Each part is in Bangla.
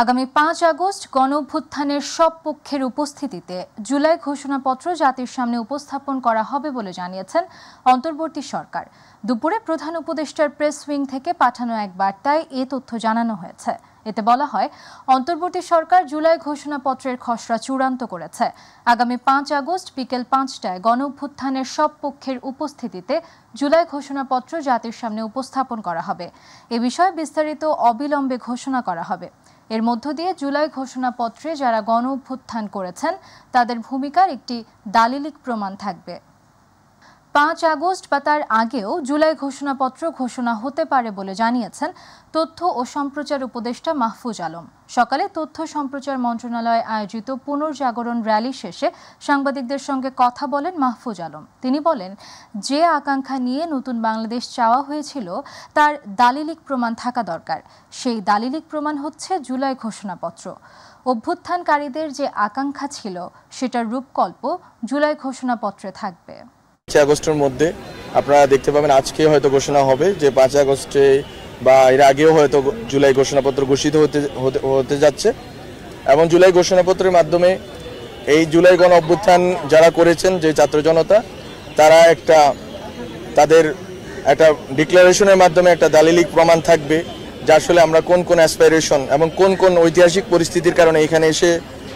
আগামী 5 আগস্ট গণঅভ্যুত্থানের সব পক্ষের উপস্থিতিতে জুলাই ঘোষণাপত্র জাতির সামনে উপস্থাপন করা হবে বলে জানিয়েছেন অন্তর্বর্তী সরকার। দুপুরে প্রধান উপদেষ্টার প্রেস উইং থেকে পাঠানো এক বার্তায় এ তথ্য জানানো হয়েছে। এতে বলা হয়, অন্তর্বর্তী সরকার জুলাই ঘোষণাপত্রের খসড়া চূড়ান্ত করেছে। আগামী 5 আগস্ট বিকেল 5টায় গণঅভ্যুত্থানের সব পক্ষের উপস্থিতিতে জুলাই ঘোষণাপত্র জাতির সামনে উপস্থাপন করা হবে। এ বিষয়ে বিস্তারিত অবিলম্বে ঘোষণা করা হবে। এর মধ্য দিয়ে জুলাই ঘোষণাপত্রে যারা গণঅভ্যুত্থান করেছেন তাদের ভূমিকার একটি দালিলিক প্রমাণ থাকবে। 5 আগস্ট বা তার আগেও জুলাই ঘোষণাপত্র ঘোষণা হতে পারে বলে জানিয়েছেন তথ্য ও সম্প্রচার উপদেষ্টা মাহফুজ আলম। সকালে তথ্য সম্প্রচার মন্ত্রণালয় আয়োজিত পুনর্জাগরণ র্যালি শেষে সাংবাদিকদের সঙ্গে কথা বলেন মাহফুজ আলম। তিনি বলেন, যে আকাঙ্ক্ষা নিয়ে নতুন বাংলাদেশ চাওয়া হয়েছিল তার দালিলিক প্রমাণ থাকা দরকার। সেই দালিলিক প্রমাণ হচ্ছে জুলাই ঘোষণাপত্র। অভ্যুত্থানকারীদের যে আকাঙ্ক্ষা ছিল সেটার রূপকল্প জুলাই ঘোষণাপত্রে থাকবে। 5 আগস্টের মধ্যে আপনারা দেখতে পাবেন, আজকে হয়তো ঘোষণা হবে যে 5 আগস্টে বা এর আগেও হয়তো জুলাই ঘোষণাপত্র ঘোষিত হতে যাচ্ছে। এবং জুলাই ঘোষণাপত্রের মাধ্যমে এই জুলাই গণ অভ্যুত্থান যারা করেছেন, যে ছাত্র জনতা, তারা তাদের একটা ডিক্লারেশনের মাধ্যমে একটা দালিলিক প্রমাণ থাকবে যে আসলে আমরা কোন কোন অ্যাসপাইরেশন এবং কোন কোন ঐতিহাসিক পরিস্থিতির কারণে এখানে এসে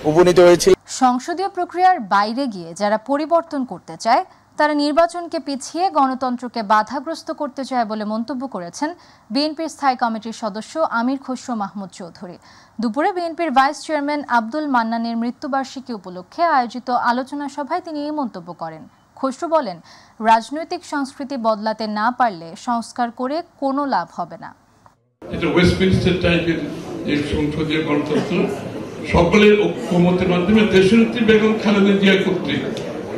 উপনীত হয়েছিল। সংসদীয় প্রক্রিয়ার বাইরে গিয়ে যারা পরিবর্তন করতে চায় তারা নির্বাচনকে পিছিয়ে গণতন্ত্রকে বাধাগ্রস্ত করতে চায় বলে মন্তব্য করেছেন বিএনপির স্থায়ী কমিটির সদস্য আমির খসরু মাহমুদ চৌধুরী। দুপুরে বিএনপির ভাইস চেয়ারম্যান আব্দুল মান্নানের মৃত্যুবার্ষিকী উপলক্ষে আয়োজিত আলোচনা সভায় তিনি এই মন্তব্য করেন। খসরু বলেন, রাজনৈতিক সংস্কৃতি বদলাতে না পারলে সংস্কার করে কোনো লাভ হবে না। এটা ওয়েস্টমিনস্টার টাইপের যে সংসদীয় গণতন্ত্র সকলের ঐক্যমতের মাধ্যমে দেশনেত্রী বেগম খালেদা জিয়া কর্তৃক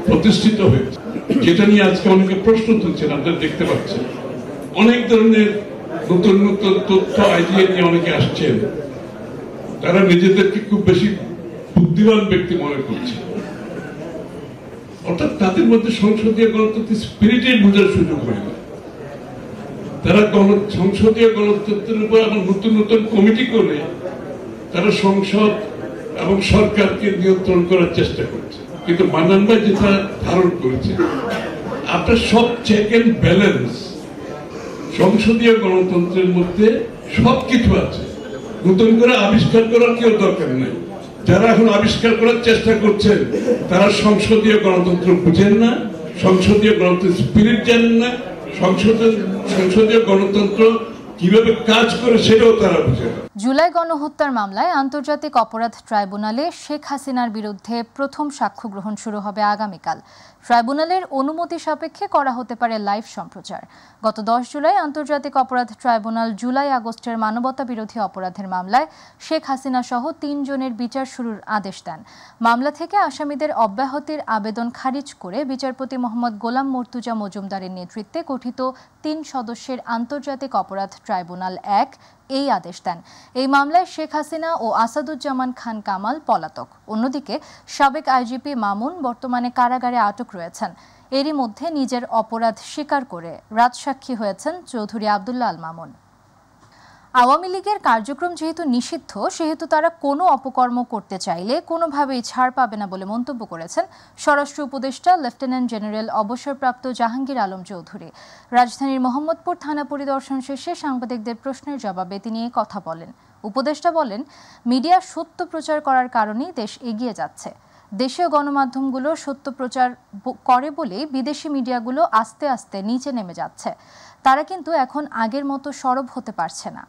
প্রতিষ্ঠিত হয়েছে, যেটা নিয়ে আজকে অনেকে প্রশ্ন তুলছেন। আপনারা দেখতে পাচ্ছেন অনেক ধরনের নতুন নতুন তথ্য আইডিয়া নিয়ে অনেকে আসছেন, তারা নিজেদেরকে খুব বেশি বুদ্ধিমান ব্যক্তি মনে করছে। অর্থাৎ তাদের মধ্যে সংসদীয় গণতন্ত্রের স্পিরিটের বোঝার সুযোগ হয় না। তারা সংসদীয় গণতন্ত্রের উপর আবার নতুন নতুন কমিটি করে তারা সংসদ এবং সরকারকে নিয়ন্ত্রণ করার চেষ্টা করছে। কিন্তু মান্নান ভাই যেটা ধারণ করেছে, আপনার সব চেক এন্ড ব্যালেন্স সংসদীয় গণতন্ত্রের মধ্যে সবকিছু আছে। নতুন করে আবিষ্কার করার কেউ দরকার নেই। যারা এখন আবিষ্কার করার চেষ্টা করছেন তারা সংসদীয় গণতন্ত্র বুঝেন না, সংসদীয় গণতন্ত্রের স্পিরিট জানেন না, সংসদীয় গণতন্ত্র কিভাবে কাজ করে সেটাও তারা বুঝে না। জুলাই গণহত্যার মামলায় আন্তর্জাতিক অপরাধ ট্রাইব্যুনালে শেখ হাসিনার বিরুদ্ধে প্রথম সাক্ষ্য গ্রহণ শুরু হবে আগামীকাল। ট্রাইব্যুনালের অনুমতি সাপেক্ষে করা হতে পারে লাইভ সম্প্রচার। গত 10 জুলাই আন্তর্জাতিক অপরাধ ট্রাইব্যুনাল জুলাই আগস্টের মানবতা বিরোধী অপরাধের মামলায় শেখ হাসিনা সহ 3 জনের বিচার শুরুর আদেশ দেন। মামলা থেকে আসামিদের অব্যাহতির আবেদন খারিজ করে বিচারপতি মোহাম্মদ গোলাম মর্তুজা মজুমদারের নেতৃত্বে গঠিত 3 সদস্যের আন্তর্জাতিক অপরাধ ট্রাইব্যুনাল 1 এই আদেশ দেন। এই মামলায় শেখ হাসিনা ও আসাদুজ্জামান খান কামাল পলাতক। অন্যদিকে সাবেক আইজিপি মামুন বর্তমানে কারাগারে আটক রয়েছেন। এরই মধ্যে নিজের অপরাধ স্বীকার করে রাজসাক্ষী হয়েছেন চৌধুরী আব্দুল্লাহ আল মামুন। আওয়ামী লীগের কার্যক্রম যেহেতু নিষিদ্ধ, সেহেতু তারা কোনো অপকর্ম করতে চাইলে কোনোভাবেই ছাড় পাবে না বলে মন্তব্য করেছেন স্বরাষ্ট্র উপদেষ্টা লেফটেন্যান্ট জেনারেল অবসরপ্রাপ্ত জাহাঙ্গীর আলম চৌধুরী। রাজধানীর মোহাম্মদপুর থানা পরিদর্শন শেষে সাংবাদিকদের প্রশ্নের জবাবে তিনি এই কথা বলেন। উপদেষ্টা বলেন, মিডিয়া সত্য প্রচার করার কারণেই দেশ এগিয়ে যাচ্ছে। দেশীয় গণমাধ্যমগুলো সত্য প্রচার করে বলেই বিদেশি মিডিয়াগুলো আস্তে আস্তে নিচে নেমে যাচ্ছে। তারা কিন্তু এখন আগের মতো সরব হতে পারছে না।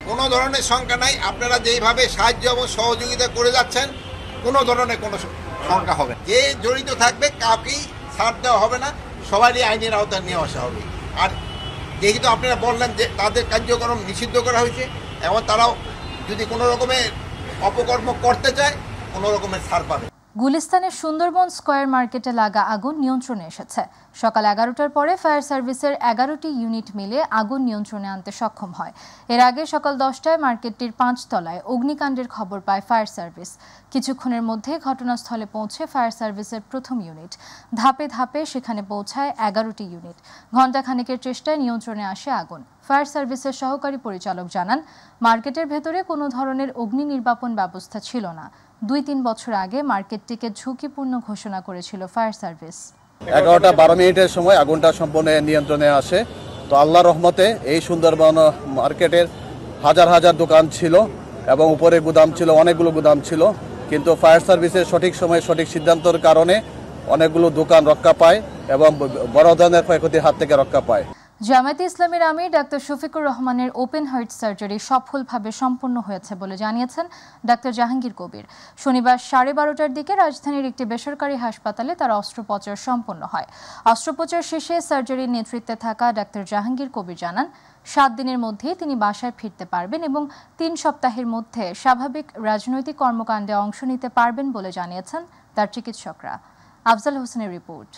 কোনো ধরনের শঙ্কা নাই। আপনারা যেইভাবে সাহায্য এবং সহযোগিতা করে যাচ্ছেন, কোনো ধরনের কোনো শঙ্কা হবে না। যে জড়িত থাকবে কাউকেই ছাড় দেওয়া হবে না, সবারই আইনের আওতায় নিয়ে আসা হবে। আর যেহেতু আপনারা বললেন যে তাদের কার্যক্রম নিষিদ্ধ করা হয়েছে, এবং তারাও যদি কোনো রকমের অপকর্ম করতে চায় কোনো রকমের ছাড় পাবে। গুলিস্তানের সুন্দরবন স্কয়ার মার্কেটে লাগা আগুন নিয়ন্ত্রণে এসেছে। সকাল 11টার পরে ফায়ার সার্ভিসের 11টি ইউনিট মিলে আগুন নিয়ন্ত্রণে আনতে সক্ষম হয়। এর আগে সকাল 10টায় মার্কেটটির 5 তলায় অগ্নিকাণ্ডের খবর পায় ফায়ার সার্ভিস। কিছুক্ষণের মধ্যে ঘটনাস্থলে পৌঁছে ফায়ার সার্ভিসের প্রথম ইউনিট। ধাপে ধাপে সেখানে পৌঁছায় 11টি ইউনিট। ঘণ্টাখানেকের চেষ্টায় নিয়ন্ত্রণে আসে আগুন। ফায়ার সার্ভিসের সহকারী পরিচালক জানান, মার্কেটের ভেতরে কোনো ধরনের অগ্নি নির্বাপন ব্যবস্থা ছিল না। 2-3 বছর আগে মার্কেটটিকে ঝুঁকিপূর্ণ ঘোষণা করেছিল ফায়ার সার্ভিস। 11টা 12 মিনিটের সময় আগুনটা সম্পূর্ণ নিয়ন্ত্রণে আসে। তো আল্লাহর রহমতে এই সুন্দরবন মার্কেটের হাজার হাজার দোকান ছিল এবং উপরে গুদাম ছিল, অনেকগুলো গুদাম ছিল, কিন্তু ফায়ার সার্ভিসের সঠিক সময়ে সঠিক সিদ্ধান্তের কারণে অনেকগুলো দোকান রক্ষা পায় এবং বড় ধরনের ক্ষয়ক্ষতির হাত থেকে রক্ষা পায়। জামায়াতে ইসলামীর আমির ডাক্তার শফিকুর রহমানের ওপেন হার্ট সার্জারি সফলভাবে সম্পন্ন হয়েছে বলে জানিয়েছেন ডাক্তার জাহাঙ্গীর কবির। শনিবার 12:30টার দিকে রাজধানীর একটি বেসরকারি হাসপাতালে তার অস্ত্রোপচার সম্পন্ন হয়। অস্ত্রোপচার শেষে সার্জারির নেতৃত্বে থাকা ডাক্তার জাহাঙ্গীর কবির জানান, 7 দিনের মধ্যেই তিনি বাসায় ফিরতে পারবেন এবং 3 সপ্তাহের মধ্যে স্বাভাবিক রাজনৈতিক কর্মকাণ্ডে অংশ নিতে পারবেন বলে জানিয়েছেন তার চিকিৎসকরা। আফজাল হোসেনের রিপোর্ট।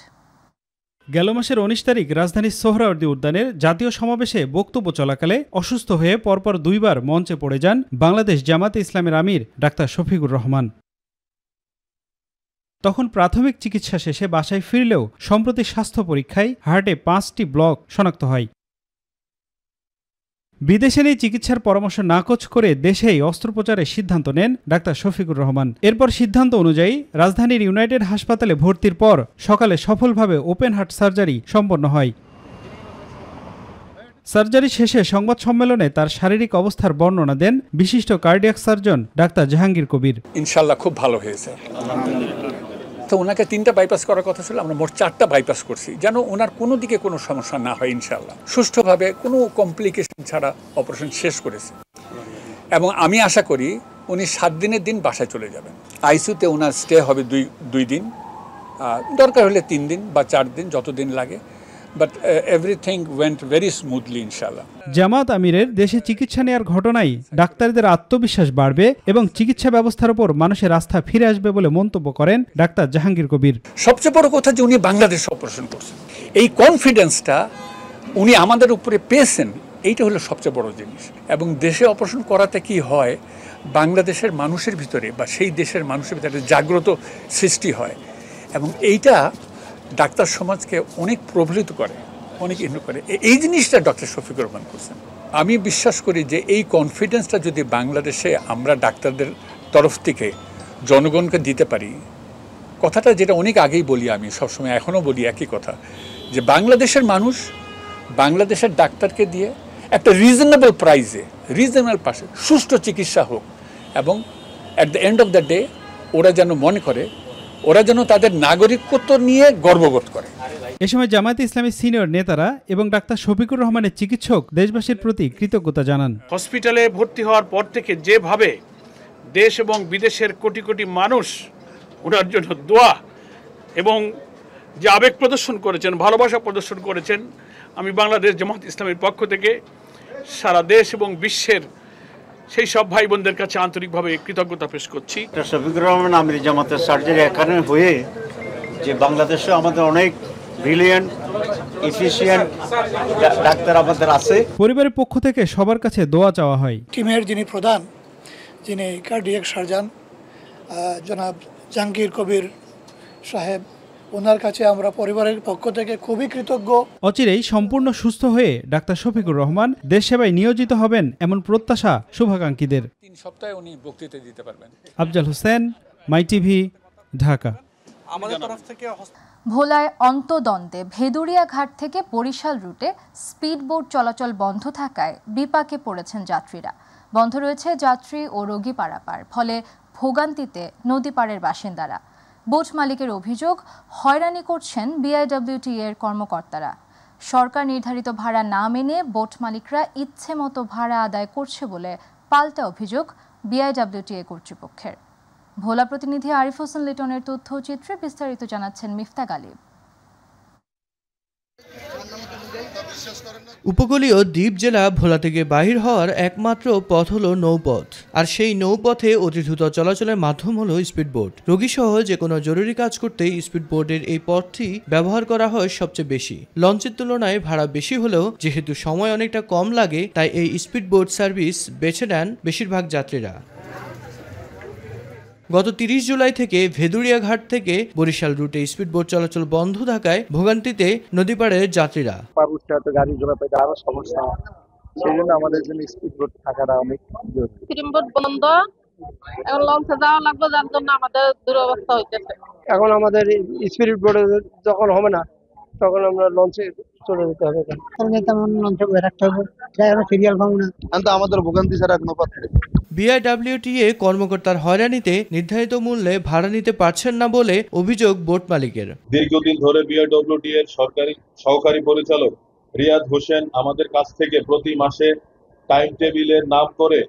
গেল মাসের 19 তারিখ রাজধানীর সোহরাওয়ার্দী উদ্যানের জাতীয় সমাবেশে বক্তব্য চলাকালে অসুস্থ হয়ে পরপর 2 বার মঞ্চে পড়ে যান বাংলাদেশ জামায়াতে ইসলামের আমির ডাক্তার শফিকুর রহমান। তখন প্রাথমিক চিকিৎসা শেষে বাসায় ফিরলেও সম্প্রতি স্বাস্থ্য পরীক্ষায় হার্টে 5টি ব্লক শনাক্ত হয়। বিদেশে নিয়ে চিকিৎসার পরামর্শ নাকচ করে দেশেই অস্ত্রোপচারের সিদ্ধান্ত নেন ডাক্তার শফিকুর রহমান। এরপর সিদ্ধান্ত অনুযায়ী রাজধানীর ইউনাইটেড হাসপাতালে ভর্তির পর সকালে সফলভাবে ওপেন হার্ট সার্জারি সম্পন্ন হয়। সার্জারি শেষে সংবাদ সম্মেলনে তার শারীরিক অবস্থার বর্ণনা দেন বিশিষ্ট cardiac surgeon doctor Jahangir Kabir. ইনশাআল্লাহ খুব ভালো হয়েছে। তো ওনাকে 3টা বাইপাস করার কথা ছিল, আমরা মোট 4টা বাইপাস করছি, যেন ওনার কোনো দিকে কোনো সমস্যা না হয়। ইনশাআল্লাহ সুষ্ঠুভাবে কোনো কমপ্লিকেশন ছাড়া অপারেশন শেষ করেছে এবং আমি আশা করি উনি 7 দিনের দিন বাসায় চলে যাবেন। আইসিইউতে ওনার স্টে হবে 2 দিন, দরকার হলে 3 দিন বা 4 দিন, যতদিন লাগে। But everything went very smoothly ইনশাআল্লাহ। জামাত আমিরের দেশে চিকিৎসা নেওয়ার ঘটনায় ডাক্তারদের আত্মবিশ্বাস বাড়বে এবং চিকিৎসা ব্যবস্থার উপর মানুষের আস্থা ফিরে আসবে বলে মন্তব্য করেন ডাক্তার জাহাঙ্গীর কবির। সবচেয়ে বড় কথা যে উনি বাংলাদেশে অপারেশন করছেন, এই কনফিডেন্সটা উনি আমাদের উপরে পেয়েছেন, এইটা হলো সবচেয়ে বড় জিনিস। এবং দেশে অপারেশন করাতে কি হয়, বাংলাদেশের মানুষের ভিতরে বা সেই দেশের মানুষের ভিতরে জাগ্রত সৃষ্টি হয় এবং এইটা ডাক্তার সমাজকে অনেক প্রভাবিত করে, অনেক ইন্ডু করে। এই জিনিসটা ডক্টর শফিকুর রহমান করছেন। আমি বিশ্বাস করি যে এই কনফিডেন্সটা যদি বাংলাদেশে আমরা ডাক্তারদের তরফ থেকে জনগণকে দিতে পারি, কথাটা যেটা অনেক আগেই বলি, আমি সবসময় এখনও বলি একই কথা, যে বাংলাদেশের মানুষ বাংলাদেশের ডাক্তারকে দিয়ে একটা রিজনেবল প্রাইসে, রিজনেবল পাশে সুষ্ঠু চিকিৎসা হোক এবং at the end of the day ওরা যেন মনে করে, ওরা যেন তাদের নাগরিকত্ব নিয়ে গর্ববোধ করে। এ সময় জামায়াতে ইসলামী সিনিয়র নেতারা এবং ডাক্তার শফিকুর রহমানের চিকিৎসক দেশবাসীর প্রতি কৃতজ্ঞতা জানান। হসপিটালে ভর্তি হওয়ার পর থেকে যেভাবে দেশ এবং বিদেশের কোটি কোটি মানুষ ওনার জন্য দোয়া এবং যে আবেগ প্রদর্শন করেছেন, ভালোবাসা প্রদর্শন করেছেন, আমি বাংলাদেশ জামায়াত ইসলামীর পক্ষ থেকে সারা দেশ এবং বিশ্বের সেই সব ভাই বোনদের কাছে আন্তরিকভাবে কৃতজ্ঞতা পেশ করছি। শফিকুর রহমান আমির জামাতের সার্জারি এখানে হয়ে যে বাংলাদেশে আমাদের অনেক ব্রিলিয়েন্ট এফিশিয়েন্ট ডাক্তার আমাদের আছে। পরিবারের পক্ষ থেকে সবার কাছে দোয়া চাওয়া হয়। টিমের যিনি প্রধান, যিনি কার্ডিয়াক সার্জন জনাব জাহাঙ্গীর কবির সাহেব, ওনার কাছে আমরা পরিবারের পক্ষ থেকে খুবই কৃতজ্ঞ। অচিরেই সম্পূর্ণ সুস্থ হয়ে ডাক্তার শফিকুর রহমান দেশ সেবায় নিয়োজিত হবেন এমন প্রত্যাশা শুভাকাঙ্ক্ষীদের। 3 সপ্তাহে উনি বক্তৃতা দিতে পারবেন। আফজাল হোসেন, মাই টিভি, ঢাকা। আমাদের তরফ থেকে ভোলায় অন্তদ্বন্দ্বে ভেদুরিয়া ঘাট থেকে বরিশাল রুটে স্পিডবোট চলাচল বন্ধ থাকায় বিপাকে পড়েছেন যাত্রীরা। বন্ধ রয়েছে যাত্রী ও রোগী পারাপার, ফলে ভোগান্তিতে নদী পাড়ের বাসিন্দারা। বোট মালিকের অভিযোগ, হয়রানি করছেন বিআইডব্লিউটি এর কর্মকর্তারা। সরকার নির্ধারিত ভাড়া না মেনে বোট মালিকরা ইচ্ছে মতো ভাড়া আদায় করছে বলে পাল্টা অভিযোগ বিআইডব্লিউটি এ কর্তৃপক্ষের। ভোলা প্রতিনিধি আরিফ হোসেন লিটনের তথ্যচিত্রে বিস্তারিত জানাচ্ছেন মিফতা গালিব। উপকূলীয় দ্বীপ জেলা ভোলা থেকে বাহির হওয়ার একমাত্র পথ হলো নৌপথ, আর সেই নৌপথে অতি দ্রুত চলাচলের মাধ্যম হলো স্পিডবোট। রোগীসহ যে কোনো জরুরি কাজ করতে স্পিডবোটের এই পথটি ব্যবহার করা হয় সবচেয়ে বেশি। লঞ্চের তুলনায় ভাড়া বেশি হলেও যেহেতু সময় অনেকটা কম লাগে, তাই এই স্পিডবোট সার্ভিস বেছে নেন বেশিরভাগ যাত্রীরা। গত 30 জুলাই থেকে ভেদুরিয়া ঘাট থেকে বরিশাল রুটে স্পিডবোট চলাচল বন্ধ থাকায় ভোগান্তিতে নদীপাড়ের যাত্রীরা। গাড়ি ঘোড়া পেতে আরো সমস্যা, সেই জন্য আমাদের জন্য স্পিড বোট থাকাটা অনেক জরুরি। স্পিড বোট বন্ধ, এখন লঞ্চে যাওয়া লাগবে, যার জন্য আমাদের দুরবস্থা হইতেছে। এখন আমাদের স্পিড বোটে যখন হবে না তখন আমরা লঞ্চে চলে যেতে হবে। আমাদের ভোগান্তি ছাড়া কোনো পথ নেই। বিআইডব্লিউটিএ কর্মকর্তার হয়রানিতে নির্ধারিত মূল্যে ভাড়া নিতে পারছেন না বলে অভিযোগ বোট মালিকের। দীর্ঘদিন ধরে বিআইডব্লিউটিএর সহকারী পরিচালক রিয়াদ হোসেন আমাদের কাছ থেকে প্রতি মাসে টাইম টেবিলের নাম করে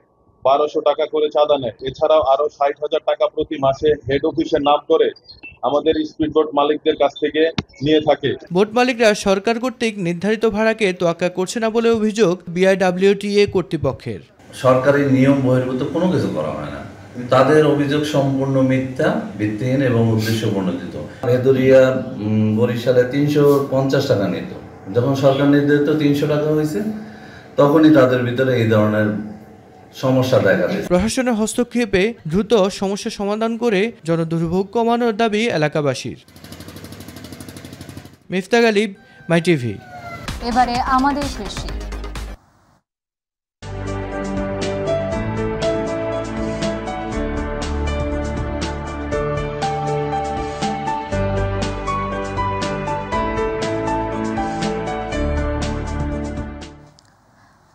1200 টাকা করে চাঁদা নেয়। এছাড়াও আরো 60,000 টাকা প্রতি মাসে হেড অফিসের নাম করে আমাদের স্পিডবোট মালিকদের কাছ থেকে নিয়ে থাকে। বোট মালিকরা সরকার কর্তৃক নির্ধারিত ভাড়াকে তোয়াক্কা করছে না বলে অভিযোগ বিআইডব্লিউটিএ কর্তৃপক্ষের। সরকারি নিয়ম বহির্ভূত কোনো কিছু করা হয় না। তাদের অভিযোগ সম্পূর্ণ মিথ্যা, ভিত্তিহীন এবং উদ্দেশ্য প্রণোদিত। ভেদুরিয়া বরিশালে 350 টাকা নিত, যখন সরকার নির্ধারিত 300 টাকা হয়েছে তখনই তাদের ভিতরে এই ধরনের সমস্যা দেখা দিয়েছে। প্রশাসনের হস্তক্ষেপে দ্রুত সমস্যা সমাধান করে জনদুর্ভোগ কমানোর দাবি এলাকাবাসীর। মিফতাহ গালিব, মাই টিভি। এবারে আমাদের কৃষি।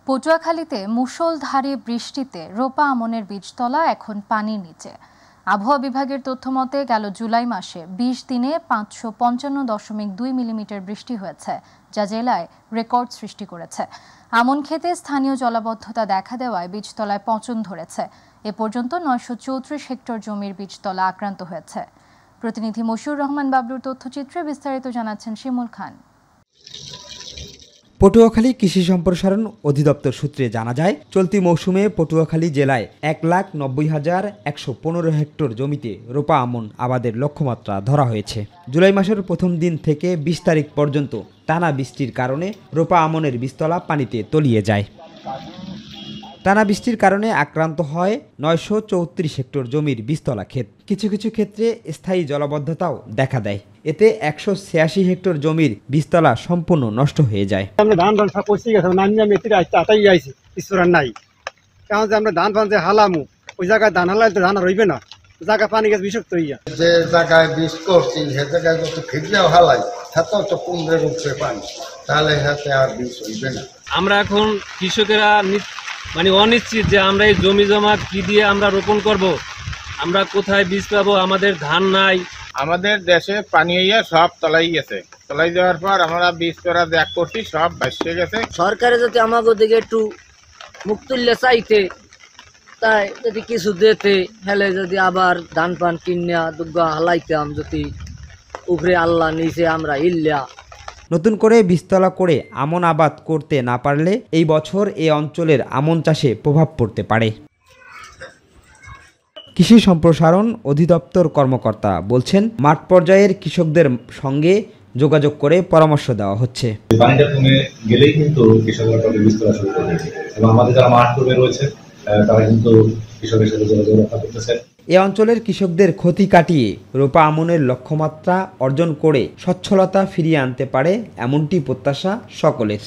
পটুয়াখালীতে মুষলধারে বৃষ্টিতে রোপা আমনের বীজতলা এখন পানির নিচে। আবহাওয়া বিভাগের তথ্য মতে গেল জুলাই মাসে 20 দিনে 555.2 মিলিমিটার বৃষ্টি হয়েছে, যা জেলায় রেকর্ড সৃষ্টি করেছে। আমন খেতে স্থানীয় জলাবদ্ধতা দেখা দেওয়ায় বীজতলায় পচন ধরেছে। এ পর্যন্ত 934 হেক্টর জমির বীজতলা আক্রান্ত হয়েছে। প্রতিনিধি মশিউর রহমান বাবলুর তথ্যচিত্রে বিস্তারিত জানাচ্ছেন শিমুল খান। পটুয়াখালী কৃষি সম্প্রসারণ অধিদপ্তর সূত্রে জানা যায়, চলতি মৌসুমে পটুয়াখালী জেলায় 1,90,115 হেক্টর জমিতে রোপা আমন আবাদের লক্ষ্যমাত্রা ধরা হয়েছে। জুলাই মাসের প্রথম দিন থেকে 20 তারিখ পর্যন্ত টানা বৃষ্টির কারণে রোপা আমনের বীজতলা পানিতে তলিয়ে যায়। টানা বৃষ্টির কারণে আক্রান্ত হয় 934 হেক্টর জমির বীজতলা ক্ষেত। কিছু কিছু ক্ষেত্রে স্থায়ী জলাবদ্ধতাও দেখা দেয়। এতে 186 হেক্টর জমির বীজতলা সম্পূর্ণ নষ্ট হয়ে যায়। আমরা ধান ফান সব পচে গেছে, নামিয়ে মেথির আটাই আইছে, ঈশ্বরের নাই। কারণ যে আমরা ধান ফান যে হালামু, ওই জায়গায় ধান হালাইলে ধান রইবে না, জায়গা পানি গেছে বিষাক্ত হইয়া। যে জায়গায় বীজ করছি সে জায়গায় যত ফিরলেও হালাই তাতেও তো কুমড়ের উঠছে পানি, তাহলে হাতে আর বীজ হইবে না। আমরা এখন কৃষকেরা মানে অনিশ্চিত যে আমরা এই জমি জমা কি দিয়ে আমরা রোপণ করব, আমরা কোথায় বীজ পাবো, আমাদের ধান নাই। আমাদের দেশে পানি হইয়া সব তলাই গেছে, তলাই যাওয়ার পর আমরা বীজ করা দেখ করছি সব ভাসে গেছে। সরকারে যদি আমাদের দিকে একটু মুখ তুললে চাইতে, তাই যদি কিছু দিতে হেলে যদি আবার ধান পান কিনিয়া দুর্গা হালাইতাম, যদি উপরে আল্লাহ নিচে আমরা ইল্লা। নতুন করে বীজতলা করে আমন আবাদ করতে না পারলে এই বছর এ অঞ্চলের আমন চাষে প্রভাব পড়তে পারে। কৃষি সম্প্রসারণ অধিদপ্তর কর্মকর্তা বলছেন, মাঠ পর্যায়ের কৃষকদের সঙ্গে যোগাযোগ করে পরামর্শ দেওয়া হচ্ছে। পানিটা কমে গেলেই কিন্তু কৃষকরা বীজতলা শুরু করবে এবং আমাদের যারা মাঠ কর্মী রয়েছে তারা কিন্তু কৃষকের সাথে যোগাযোগ রক্ষা করতেছে। এ অঞ্চলের কৃষকদের ক্ষতি কাটিয়ে রোপা আমনের লক্ষ্যমাত্রা অর্জন করে সচ্ছলতা ফিরিয়ে আনতে পারে, এমনটি প্রত্যাশা সকলের।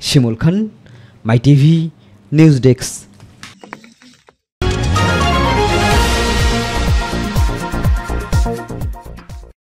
শিমুল খান, মাই টিভি নিউজ ডেস্ক।